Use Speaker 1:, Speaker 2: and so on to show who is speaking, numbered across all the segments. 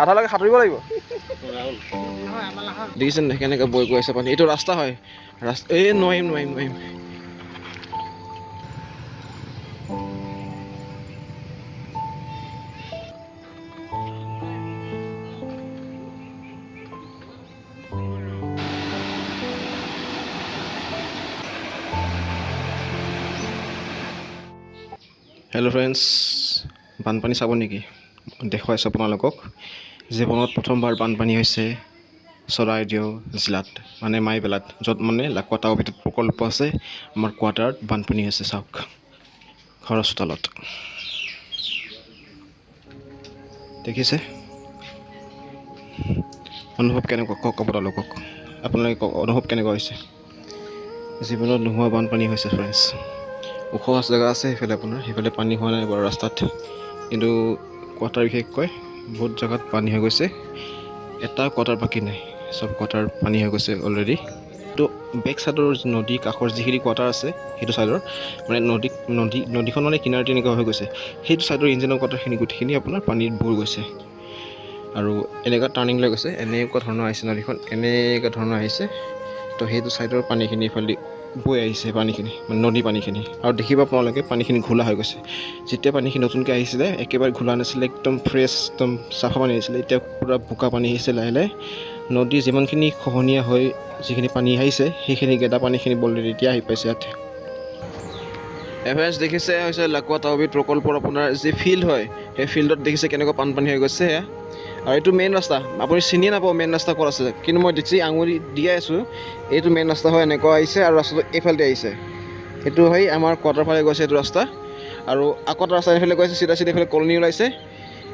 Speaker 1: আধালৈকে সাঁতুৰিব লাগিব দেখিছেনে নাই কেনেকৈ বৈ গৈ আছে পানী এইটো ৰাস্তা হয় এই নোৱাৰিম নোৱাৰিম নোৱাৰিম হেল্ল' ফ্ৰেণ্ডছ বানপানী চাব নেকি দেখুৱাইছোঁ আপোনালোকক জীৱনত প্ৰথমবাৰ বানপানী হৈছে চৰাইদেউ জিলাত মানে মাইবেলাত য'ত মানে লাকোৱা টাউভিত প্ৰকল্প আছে আমাৰ কোৱাৰ্টাৰত বানপানী হৈছে চাওক ঘৰৰ চোতালত দেখিছে অনুভৱ কেনেকুৱা কওক আপোনালোকক আপোনালোকে কওক অনুভৱ কেনেকুৱা হৈছে জীৱনত নোহোৱা বানপানী হৈছে ফ্ৰেণ্ডছ ওখ জেগা আছে সেইফালে পানী হোৱা নাই বাৰু ৰাস্তাত কিন্তু কোৱাৰ্টাৰ বিশেষকৈ বহুত জেগাত পানী হৈ গৈছে এটা কোৱাৰ্টাৰ বাকী নাই চব কোৱাৰ্টাৰ পানী হৈ গৈছে অলৰেডি তো বেক চাইডৰ নদী কাষৰ যিখিনি কোৱাৰ্টাৰ আছে সেইটো চাইডৰ মানে নদীখন মানে কিনাৰতে এনেকুৱা হৈ গৈছে সেইটো চাইডৰ ইঞ্জিনৰ কোৱাৰ্টাৰখিনি গোটেইখিনি আপোনাৰ পানীত বুৰ গৈছে আৰু এনেকুৱা টাৰ্ণিং লৈ গৈছে এনেকুৱা ধৰণৰ আহিছে নদীখন এনেকুৱা ধৰণৰ আহিছে তো সেইটো চাইডৰ পানীখিনি এইফালে বৈ আহিছে পানীখিনি মানে নদী পানীখিনি আৰু দেখিব আপোনালোকে পানীখিনি ঘোলা হৈ গৈছে যেতিয়া পানীখিনি নতুনকৈ আহিছিলে একেবাৰে ঘোলা নাছিলে একদম ফ্ৰেছ একদম চাফা পানী আহিছিলে এতিয়া পূৰা বোকা পানী আহিছে লাহে লাহে নদী যিমানখিনি খহনীয়া হৈ যিখিনি পানী আহিছে সেইখিনি গেদা পানীখিনি বলৰেডি এতিয়া আহি পাইছে ইয়াত এভাৰেজ দেখিছে হৈছে লাকোৱা টাউভিত প্ৰকল্পৰ আপোনাৰ যি ফিল্ড হয় সেই ফিল্ডত দেখিছে কেনেকুৱা বানপানী হৈ গৈছে সেয়া আৰু এইটো মেইন ৰাস্তা আপুনি চিনিয়ে নাপাব মেইন ৰাস্তা ক'ত আছে কিন্তু মই দেখি আঙুলি দিয়াই আছোঁ এইটো মেইন ৰাস্তা হয় এনেকুৱা আহিছে আৰু ৰাস্তাটো এইফালে আহিছে এইটো হয় আমাৰ কোৱাৰ্টাৰ ফালে গৈছে এইটো ৰাস্তা আৰু আকৌ এটা ৰাস্তা এইফালে গৈছে চিধা এইফালে কলনি ওলাইছে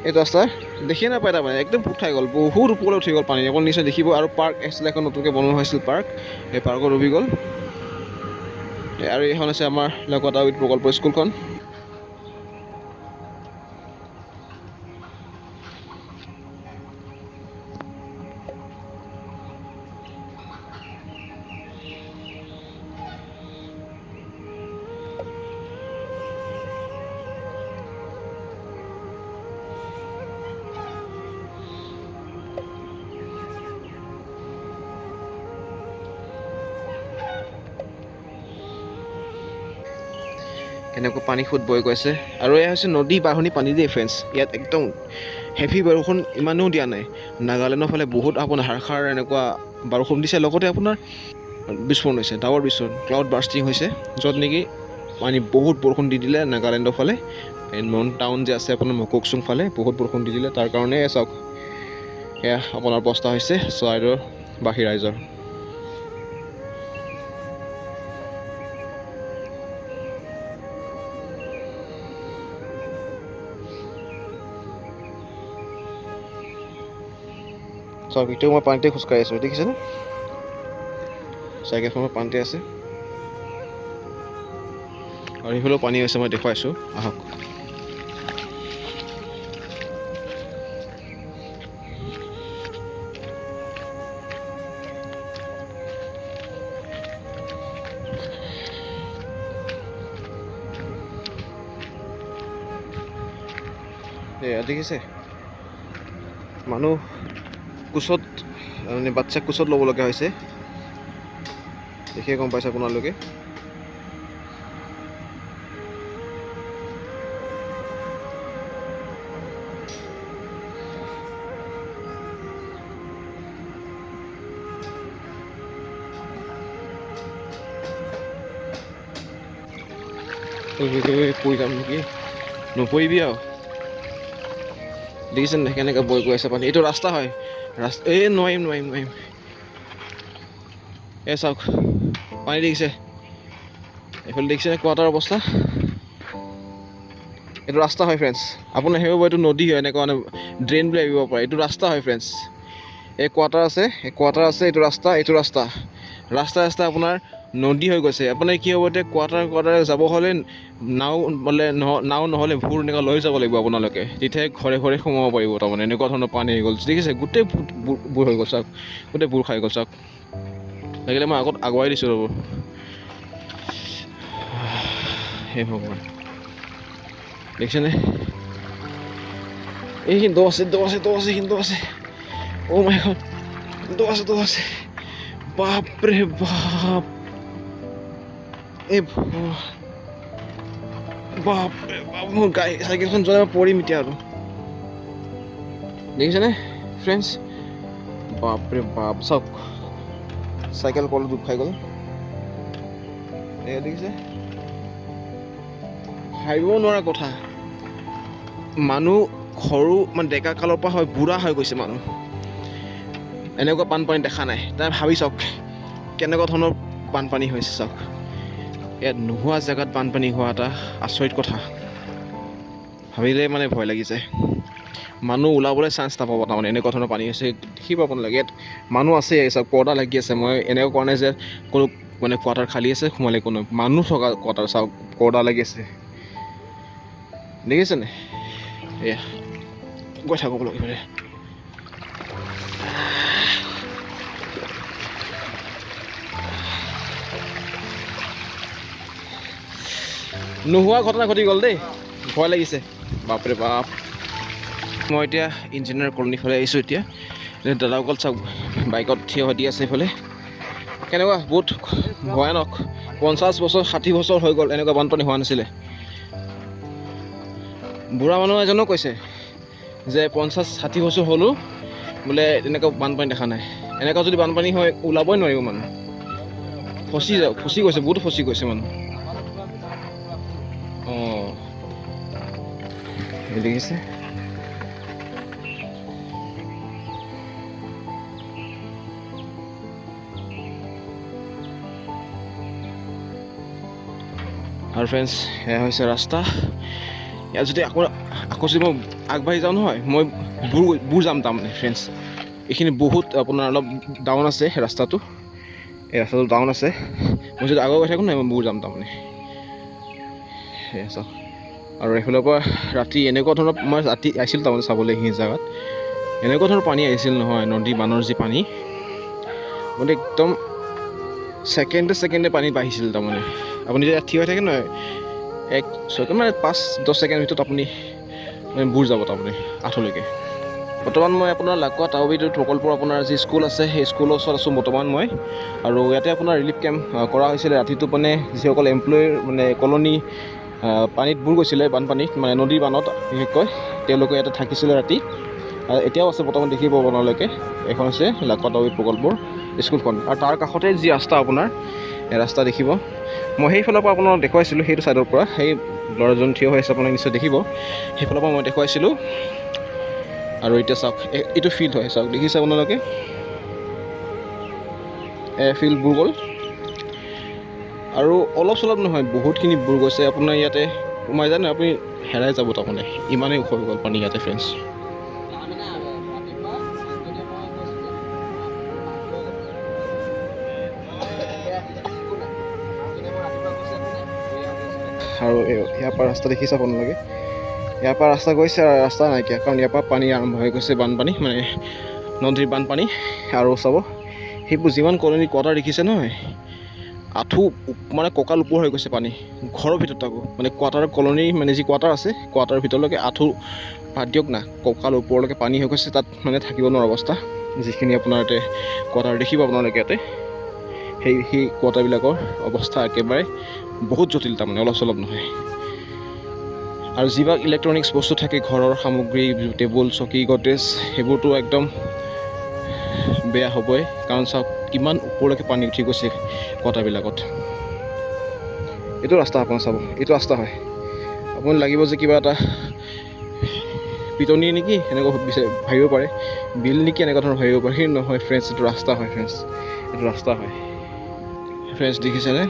Speaker 1: এইটো ৰাস্তা দেখিয়ে নাপায় তাৰমানে একদম উঠাই গ'ল বহুত ওপৰলৈ উঠি গ'ল পানী অকল নিশ্চয় দেখিব আৰু পাৰ্ক আছিলে এখন নতুনকৈ বনোৱা হৈছিল পাৰ্ক সেই পাৰ্কত ডুবি গ'ল আৰু এইখন আছে আমাৰ লাকোৱা টাউভিত প্ৰকল্প স্কুলখন কেনেকৈ পানী সুত বৈ গৈছে আৰু এয়া হৈছে নদী বাঢ়নি পানী দেই ফ্ৰেণ্ডছ ইয়াত একদম হেভি বৰষুণ ইমানো দিয়া নাই নাগালেণ্ডৰ ফালে বহুত আপোনাৰ ধাৰাসাৰ এনেকুৱা বৰষুণ দিছে লগতে আপোনাৰ বিস্ফোৰণ হৈছে ডাৱৰ বিস্ফোৰণ ক্লাউড বাৰ্ষ্টিং হৈছে য'ত নেকি পানী বহুত বৰষুণ দি দিলে নাগালেণ্ডৰ ফালে নন টাউন যে আছে আপোনাৰ মককচুং ফালে বহুত বৰষুণ দি দিলে তাৰ কাৰণে চাওক এয়া আপোনাৰ অৱস্থা হৈছে চৰাইদেউৰ বাসী ৰাইজৰ চাওক এতিয়াও মই পানীতে খোজকাঢ়ি আছোঁ দেখিছেনে চাইকেলখনৰ পানীতে আছে আৰু সেইফালেও পানী হৈছে মই দেখুৱাইছোঁ আহক এয়া দেখিছে মানুহ কোচত মানে বাচ্চাক কোচত ল'ব লগা হৈছে দেখিয়ে গম পাইছে আপোনালোকে পৰি যাম নেকি নপৰিবি আৰু দেখিছেনে নাই কেনেকৈ বৈ গৈ আছে পানী এইটো ৰাস্তা হয় এই নোৱাৰিম এই চাওক পানী দেখিছে এইফালে দেখিছেনে কোৱাৰ্টাৰ অৱস্থা এইটো ৰাস্তা হয় ফ্ৰেণ্ডছ আপোনাৰ সেইবাবে এইটো নদী হয় এনেকুৱা মানে ড্ৰেইন বুলি ভাবিব পাৰে এইটো ৰাস্তা হয় ফ্ৰেণ্ডছ এই কোৱাৰ্টাৰ আছে এইটো ৰাস্তা আপোনাৰ নদী হৈ গৈছে আপোনাৰ কি হ'ব এতিয়া কোৱাৰ্টাৰ যাব হ'লে নাও নহ'লে ভোৰ এনেকুৱা লৈ যাব লাগিব আপোনালোকে তেতিয়াহে ঘৰে ঘৰে সোমাব পাৰিব তাৰমানে এনেকুৱা ধৰণৰ পানী হৈ গ'ল দেখিছে গোটেই বুৰ হৈ গ'ল চাওক গোটেই বুৰ খাই গ'ল চাওক লাগিলে মই আগত আগুৱাই দিছোঁ ৰ'ব হে ভগৱান দেখিছেনে এইখিনি দ আছে এইখিনি দ আছে অ' মাই গড দ আছে বাপৰে বাপ এই বাপৰে বাপ মোৰ গাড়ী চাইকেলখন চলাই পৰিম এতিয়া আৰু দেখিছেনে ফ্ৰেণ্ডছ বাপৰে বাপ চাওক চাইকেল কলত দুখ খাই গ'ল এয়া দেখিছে ভাবিব নোৱাৰা কথা মানুহ সৰু মানে ডেকা কালৰ পৰা হয় বুঢ়া হৈ গৈছে মানুহ এনেকুৱা বানপানী দেখা নাই তাই ভাবি চাওক কেনেকুৱা ধৰণৰ বানপানী হৈছে চাওক ইয়াত নোহোৱা জেগাত বানপানী হোৱা এটা আচৰিত কথা ভাবিলে মানে ভয় লাগি যায় মানুহ ওলাবলৈ চান্স নাপাব তাৰমানে এনেকুৱা ধৰণৰ পানী হৈছে দেখিব আপোনালোকে ইয়াত মানুহ আছে চাওক পৰ্দা লাগি আছে মই এনেকুৱা কোৱা নাই যে কোনো মানে কোৱাৰ্টাৰ খালী আছে সোমালে কোনো মানুহ থকা কোৱাৰ্টাৰ চাওক পৰ্দা লাগি আছে দেখিছেনে এয়া গৈ থাকক লগ ইফালে নোহোৱা ঘটনা ঘটি গ'ল দেই ভয় লাগিছে বাপৰে বাপ মই এতিয়া ইঞ্জিনিয়াৰ কলনীৰ ফালে আহিছোঁ এতিয়া দাদাসকল চাওক বাইকত থিয় হৈ দি আছে এইফালে কেনেকুৱা বহুত ভয়ানক 50 বছৰ 60 বছৰ হৈ গ'ল এনেকুৱা বানপানী হোৱা নাছিলে বুঢ়া মানুহ এজনো কৈছে যে 50-60 বছৰ হ'লেও বোলে এনেকুৱা বানপানী দেখা নাই এনেকুৱা যদি বানপানী হয় ওলাবই নোৱাৰিব মানুহ ফচি গৈছে বহুত ফচি গৈছে মানুহ অঁ দেখিছে আৰু ফ্ৰেণ্ডছ এয়া হৈছে ৰাস্তা ইয়াত যদি আকৌ যদি মই আগবাঢ়ি যাওঁ নহয় মই বুৰ যাম তাৰমানে ফ্ৰেণ্ডছ এইখিনি বহুত আপোনাৰ অলপ ডাউন আছে ৰাস্তাটো এই ৰাস্তাটো ডাউন আছে মই যদি আগত গৈ থাকোঁ নহয় মই বুৰ যাম তাৰমানে সেয়া চাওক আৰু এইফালৰ পৰা ৰাতি এনেকুৱা ধৰণৰ মই ৰাতি আহিছিলোঁ তাৰমানে চাবলৈ এইখিনি জেগাত এনেকুৱা ধৰণৰ পানী আহিছিল নহয় নদী বানৰ যি পানী মানে একদম ছেকেণ্ডে পানী বাঢ়িছিল তাৰমানে আপুনি যেতিয়া থিয় হৈ থাকে নহয় 1 ছেকেণ্ড মানে 5-10 ছেকেণ্ডৰ ভিতৰত আপুনি মানে বুৰ যাব তাৰমানে আঁঠলৈকে বৰ্তমান মই আপোনাৰ লাকুৱা টাও বিদ্যুৎ প্ৰকল্পৰ আপোনাৰ যি স্কুল আছে সেই স্কুলৰ ওচৰত আছোঁ বৰ্তমান মই আৰু ইয়াতে আপোনাৰ ৰিলিফ কেম্প কৰা হৈছিলে ৰাতিটো মানে যিসকল এমপ্লয়ীৰ মানে কলনী পানীত বুৰ গৈছিলে বানপানীত মানে নদীৰ বানত বিশেষকৈ তেওঁলোকে ইয়াতে থাকিছিলে ৰাতি এতিয়াও আছে বৰ্তমান দেখিব আপোনালোকে এখন আছে লাকুৱা টাও প্ৰকল্পৰ স্কুলখন আৰু তাৰ কাষতে যি ৰাস্তা আপোনাৰ এই ৰাস্তা দেখিব মই সেইফালৰ পৰা আপোনাক দেখুৱাইছিলোঁ সেইটো ছাইডৰ পৰা সেই ল'ৰাজন থিয় হৈ আছে আপোনাক নিশ্চয় দেখিব সেইফালৰ পৰা মই দেখুৱাইছিলোঁ আৰু এতিয়া চাওক এইটো ফিল্ড হয় চাওক দেখিছে আপোনালোকে ফিল্ড বুৰ গ'ল আৰু অলপ চলপ নহয় বহুতখিনি বুৰ গৈছে আপোনাৰ ইয়াতে সোমাই যায় নহয় আপুনি হেৰাই যাব তাৰমানে ইমানেই ওখ হৈ গ'ল পানী ইয়াতে ফ্ৰেণ্ডছ আৰু ইয়াৰ পৰা ৰাস্তা দেখিছে আপোনালোকে ইয়াৰ পৰা ৰাস্তা গৈছে আৰু ৰাস্তা নাইকিয়া কাৰণ ইয়াৰ পৰা পানী আৰম্ভ হৈ গৈছে বানপানী মানে নদীৰ বানপানী আৰু চাব সেইবোৰ যিমান কলনী কোৱাৰ্টাৰ দেখিছে নহয় আঁঠু মানে কঁকাল ওপৰ হৈ গৈছে পানী ঘৰৰ ভিতৰত থাকোঁ মানে কোৱাৰ্টাৰ কলনী মানে যি কোৱাৰ্টাৰ আছে কোৱাৰ্টাৰৰ ভিতৰলৈকে আঁঠু ভাত দিয়ক না কঁকাল ওপৰলৈকে পানী হৈ গৈছে তাত মানে থাকিব নোৱাৰা অৱস্থা যিখিনি আপোনাৰ ইয়াতে কোৱাৰ্টাৰ দেখিব আপোনালোকে ইয়াতে সেই কোৱাৰ্টাৰবিলাকৰ অৱস্থা একেবাৰে বহুত জটিল তাৰমানে অলপ চলপ নহয় আৰু যিবিলাক ইলেক্ট্ৰনিক্স বস্তু থাকে ঘৰৰ সামগ্ৰী টেবুল চকী গডৰেজ সেইবোৰতো একদম বেয়া হ'বই কাৰণ চাওক কিমান ওপৰলৈকে পানী উঠি গৈছে কোৱাৰ্টাৰবিলাকত এইটো ৰাস্তা আপুনি চাব এইটো ৰাস্তা হয় আপুনি লাগিব যে কিবা এটা পিটনি নেকি এনেকুৱা ভাবিব পাৰে বিল নেকি এনেকুৱা ধৰণৰ ভাবিব পাৰে সেই নহয় ফ্ৰেণ্ডছ এইটো ৰাস্তা হয় ফ্ৰেণ্ডছ এইটো ৰাস্তা হয় ফ্ৰেণ্ডছ দেখিছেনে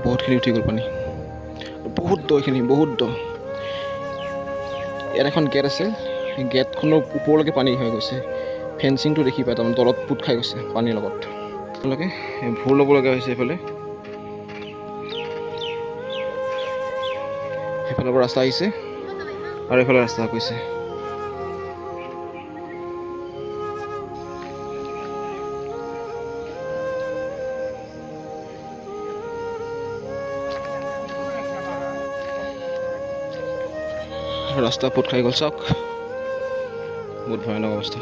Speaker 1: বহুতখিনি উঠি গ'ল পানী বহুত দ এইখিনি বহুত দ ইয়াত এখন গেট আছে সেই গেটখনৰ ওপৰলৈকে পানী হৈ গৈছে ফেঞ্চিংটো দেখি পায় তাৰমানে তলত পোত খাই গৈছে পানীৰ লগত তেওঁলোকে ভোৰ ল'বলগীয়া হৈছে এইফালে সেইফালৰ পৰা ৰাস্তা আহিছে আৰু এইফালে ৰাস্তা গৈছে ৰাস্তা পোত খাই গ'ল চাওক বহুত ভয়ানক অৱস্থা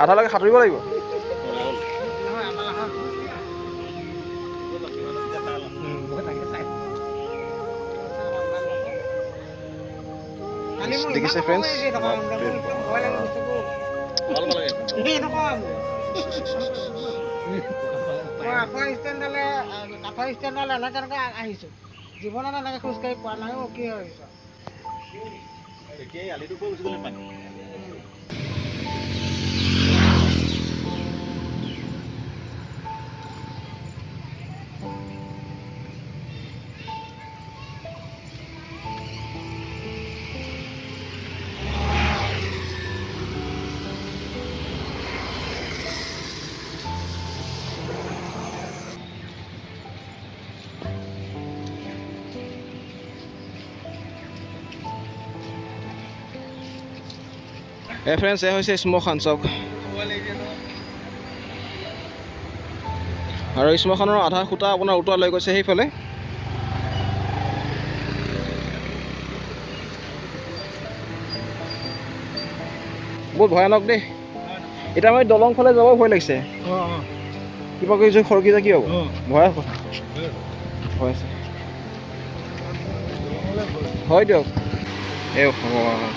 Speaker 1: আধালৈকে সাঁতুৰিব লাগিব দেখিছে ফ্ৰেণ্ডছ
Speaker 2: আহিছোঁ জীৱনত এনেকৈ খোজকাঢ়ি পোৱা নাই কি হৈছে
Speaker 1: ফ্ৰেণ্ডছ এয়া হৈছে শ্মশান চাওক আৰু শ্মশানৰ আধা খুঁটা আপোনাৰ উটুৱাই লৈ গৈছে সেইফালে বহুত ভয়ানক দেই এতিয়া মই দলং ফালে যাব ভয় লাগিছে কিবা কৰিছোঁ খৰকি যা কি হ'ব ভয় কথা ভয় আছে হয় দিয়ক এই ভগৱান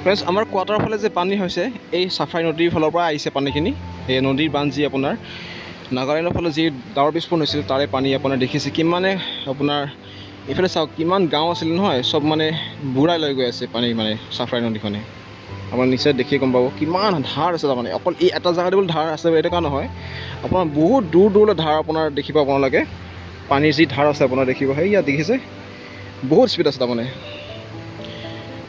Speaker 1: ফ্ৰেণ্ডছ আমাৰ কোৱাটাৰৰ ফালে যে পানী হৈছে এই চাফাই নদীৰ ফালৰ পৰা আহিছে পানীখিনি এই নদীৰ বান্ধ যি আপোনাৰ নাগালেণ্ডৰ ফালে যি ডাৱৰ বিস্ফোৰণ হৈছিল তাৰে পানী আপোনাৰ দেখিছে কিমানে আপোনাৰ এইফালে চাওক কিমান গাঁও আছিল নহয় চব মানে বুঢ়াই লৈ গৈ আছে পানী মানে চাফাই নদীখনে আপোনাৰ নিশ্চয় দেখিয়ে গম পাব কিমান ধাৰ আছে তাৰমানে অকল এই এটা জেগাতে বোলে ধাৰ আছে এনেকুৱা নহয় আপোনাৰ বহুত দূৰ দূৰলৈ ধাৰ আপোনাৰ দেখিব আপোনালোকে পানীৰ যি ধাৰ আছে আপোনাৰ দেখিব সেই ইয়াত দেখিছে বহুত স্পীড আছে তাৰমানে